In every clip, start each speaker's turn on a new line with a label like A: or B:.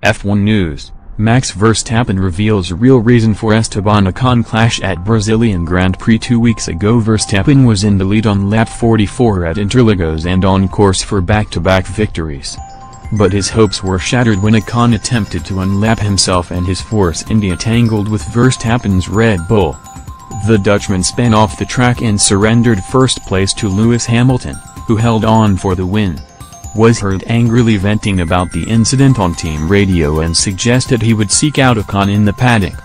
A: F1 News: Max Verstappen reveals real reason for Esteban Ocon clash at Brazilian Grand Prix 2 weeks ago. Verstappen was in the lead on lap 44 at Interlagos and on course for back-to-back victories. But his hopes were shattered when Ocon attempted to unlap himself and his Force India tangled with Verstappen's Red Bull. The Dutchman spun off the track and surrendered first place to Lewis Hamilton, who held on for the win. Was heard angrily venting about the incident on team radio and suggested he would seek out Ocon in the paddock.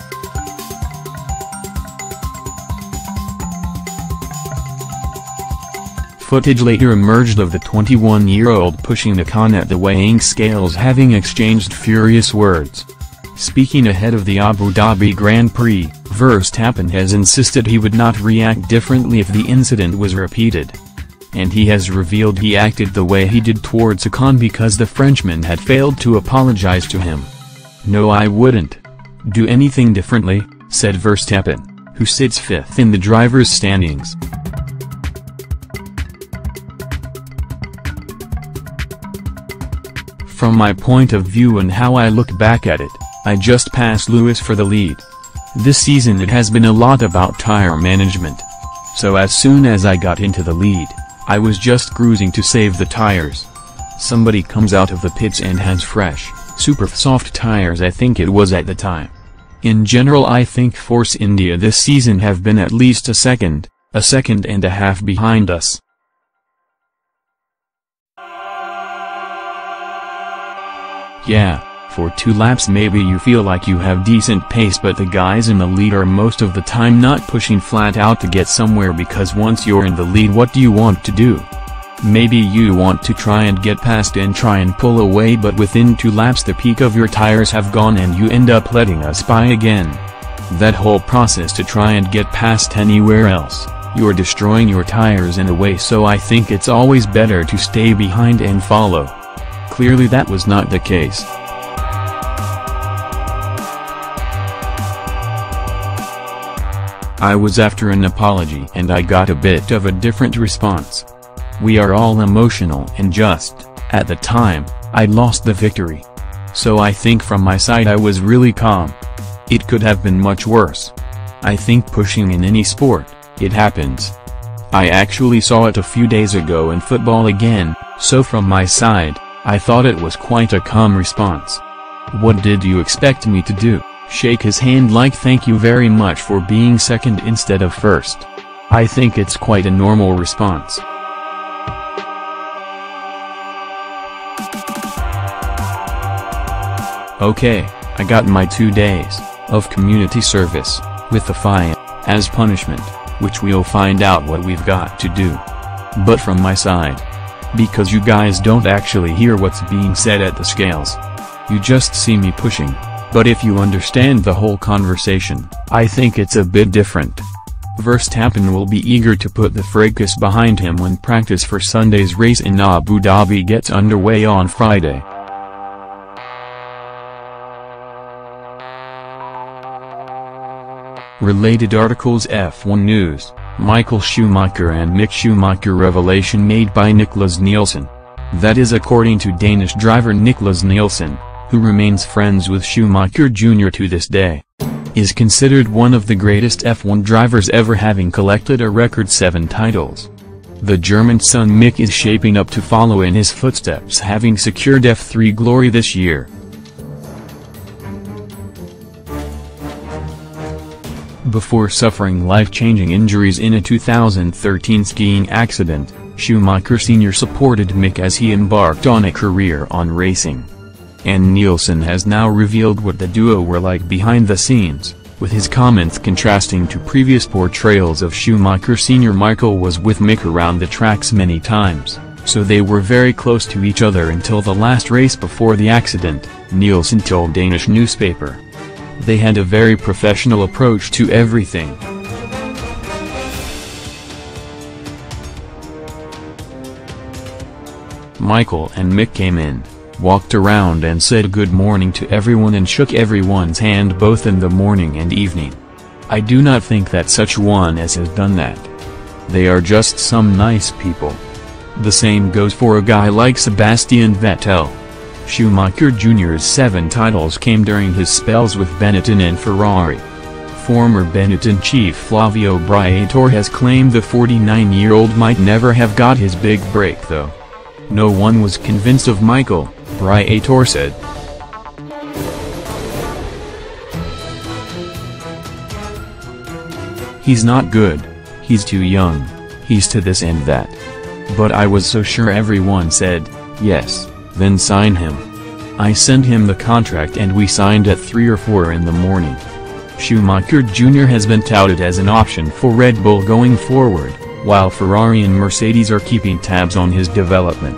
A: Footage later emerged of the 21-year-old pushing Ocon at the weighing scales, having exchanged furious words. Speaking ahead of the Abu Dhabi Grand Prix, Verstappen has insisted he would not react differently if the incident was repeated. And he has revealed he acted the way he did towards Ocon because the Frenchman had failed to apologize to him. "No, I wouldn't do anything differently," said Verstappen, who sits fifth in the drivers' standings. "From my point of view and how I look back at it, I just passed Lewis for the lead. This season it has been a lot about tire management. So as soon as I got into the lead, I was just cruising to save the tires. Somebody comes out of the pits and has fresh, super soft tires. I think it was at the time. In general, I think Force India this season have been at least a second and a half behind us. Yeah, for 2 laps maybe you feel like you have decent pace, but the guys in the lead are most of the time not pushing flat out to get somewhere, because once you're in the lead, what do you want to do? Maybe you want to try and get past and try and pull away, but within 2 laps the peak of your tires have gone and you end up letting us by again. That whole process to try and get past anywhere else, you're destroying your tires in a way, so I think it's always better to stay behind and follow." Clearly that was not the case. "I was after an apology and I got a bit of a different response. We are all emotional and just, at the time, I lost the victory. So I think from my side I was really calm. It could have been much worse. I think pushing in any sport, it happens. I actually saw it a few days ago in football again, so from my side, I thought it was quite a calm response. What did you expect me to do? Shake his hand like thank you very much for being second instead of first? I think it's quite a normal response." "Okay, I got my 2 days of community service with the fine as punishment, which we'll find out what we've got to do. But from my side, because you guys don't actually hear what's being said at the scales. You just see me pushing, but if you understand the whole conversation, I think it's a bit different." Verstappen will be eager to put the fracas behind him when practice for Sunday's race in Abu Dhabi gets underway on Friday. Related articles: F1 News: Michael Schumacher and Mick Schumacher revelation made by Niklas Nielsen. That is according to Danish driver Niklas Nielsen, who remains friends with Schumacher Jr. to this day. Is considered one of the greatest F1 drivers ever, having collected a record 7 titles. The German's son Mick is shaping up to follow in his footsteps, having secured F3 glory this year. Before suffering life-changing injuries in a 2013 skiing accident, Schumacher Sr. supported Mick as he embarked on a career on racing. And Nielsen has now revealed what the duo were like behind the scenes, with his comments contrasting to previous portrayals of Schumacher Sr. Michael was with Mick around the tracks many times, so they were very close to each other until the last race before the accident, Nielsen told Danish newspaper. They had a very professional approach to everything. Michael and Mick came in, walked around and said good morning to everyone and shook everyone's hand both in the morning and evening. I do not think that such one as has done that. They are just some nice people. The same goes for a guy like Sebastian Vettel. Schumacher Jr.'s 7 titles came during his spells with Benetton and Ferrari. Former Benetton chief Flavio Briatore has claimed the 49-year-old might never have got his big break though. No one was convinced of Michael, Briatore said. He's not good, he's too young, he's to this and that. But I was so sure. Everyone said, yes, then sign him. I sent him the contract and we signed at 3 or 4 in the morning. Schumacher Jr. has been touted as an option for Red Bull going forward, while Ferrari and Mercedes are keeping tabs on his development.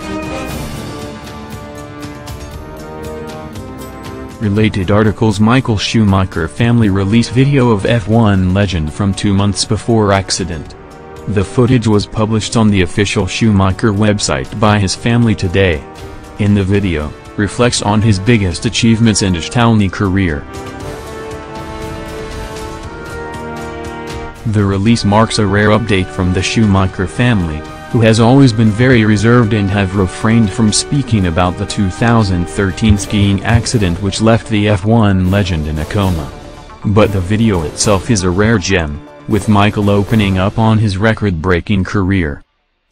A: Related articles: Michael Schumacher family release video of F1 legend from 2 months before accident. The footage was published on the official Schumacher website by his family today. In the video, reflects on his biggest achievements in his Townie career. The release marks a rare update from the Schumacher family, who has always been very reserved and have refrained from speaking about the 2013 skiing accident which left the F1 legend in a coma. But the video itself is a rare gem, with Michael opening up on his record-breaking career.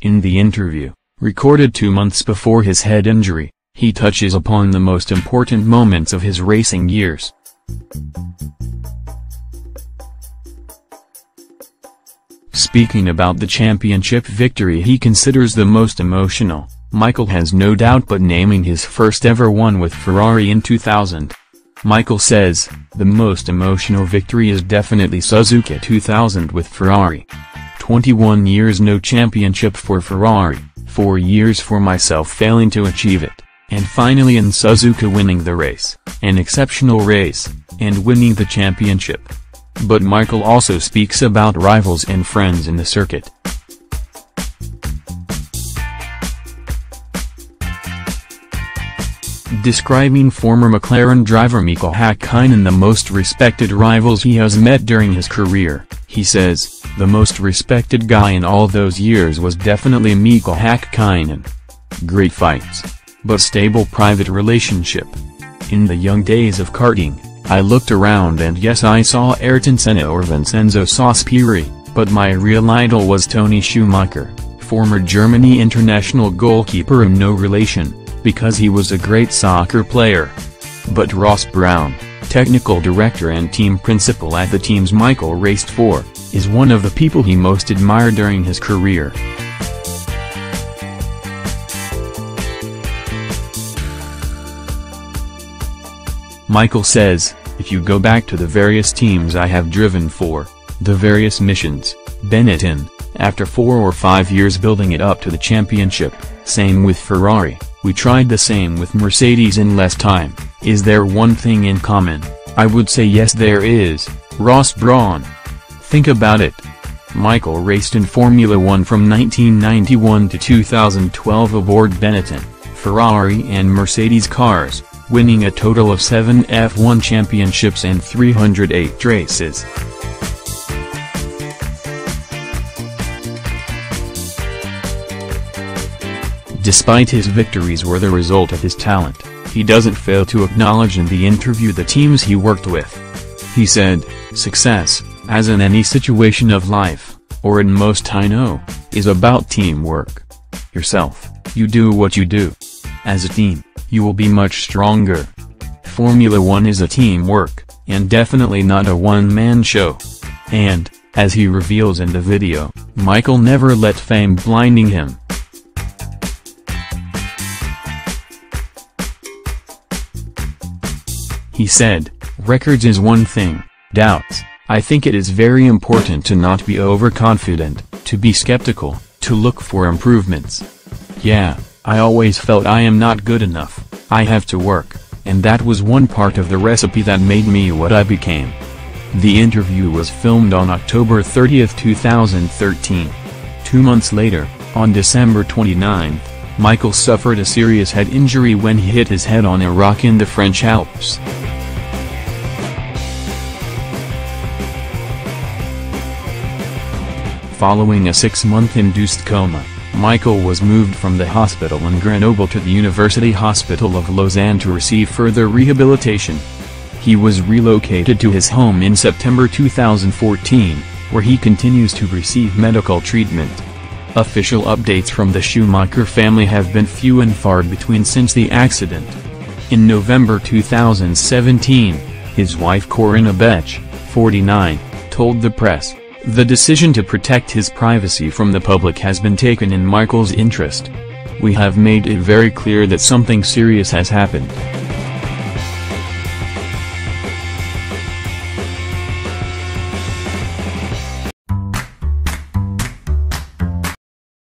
A: In the interview, recorded 2 months before his head injury, he touches upon the most important moments of his racing years. Speaking about the championship victory he considers the most emotional, Michael has no doubt but naming his first ever one with Ferrari in 2000. Michael says, the most emotional victory is definitely Suzuka 2000 with Ferrari. 21 years no championship for Ferrari, 4 years for myself failing to achieve it, and finally in Suzuka winning the race, an exceptional race, and winning the championship. But Michael also speaks about rivals and friends in the circuit. Describing former McLaren driver Mika Häkkinen, the most respected rivals he has met during his career, he says, the most respected guy in all those years was definitely Mika Häkkinen. Great fights, but stable private relationship. In the young days of karting, I looked around and yes, I saw Ayrton Senna or Vincenzo Sospiri, but my real idol was Tony Schumacher, former Germany international goalkeeper and no relation, because he was a great soccer player. But Ross Brown, technical director and team principal at the teams Michael raced for, is one of the people he most admired during his career. Michael says, if you go back to the various teams I have driven for, the various missions, Benetton, after 4 or 5 years building it up to the championship, same with Ferrari, we tried the same with Mercedes in less time. Is there one thing in common? I would say yes there is, Ross Brawn. Think about it. Michael raced in Formula 1 from 1991 to 2012 aboard Benetton, Ferrari and Mercedes cars, winning a total of 7 F1 championships and 308 races. Despite his victories were the result of his talent, he doesn't fail to acknowledge in the interview the teams he worked with. He said, success, as in any situation of life, or in most I know, is about teamwork. Yourself, you do what you do. As a team, you will be much stronger. Formula 1 is a teamwork, and definitely not a one-man show. And, as he reveals in the video, Michael never let fame blinding him. He said, records is one thing, doubts, I think it is very important to not be overconfident, to be skeptical, to look for improvements. Yeah, I always felt I am not good enough, I have to work, and that was one part of the recipe that made me what I became. The interview was filmed on October 30, 2013. 2 months later, on December 29, Michael suffered a serious head injury when he hit his head on a rock in the French Alps. Following a 6-month induced coma, Michael was moved from the hospital in Grenoble to the University Hospital of Lausanne to receive further rehabilitation. He was relocated to his home in September 2014, where he continues to receive medical treatment. Official updates from the Schumacher family have been few and far between since the accident. In November 2017, his wife Corinna Bech, 49, told the press, "The decision to protect his privacy from the public has been taken in Michael's interest. We have made it very clear that something serious has happened."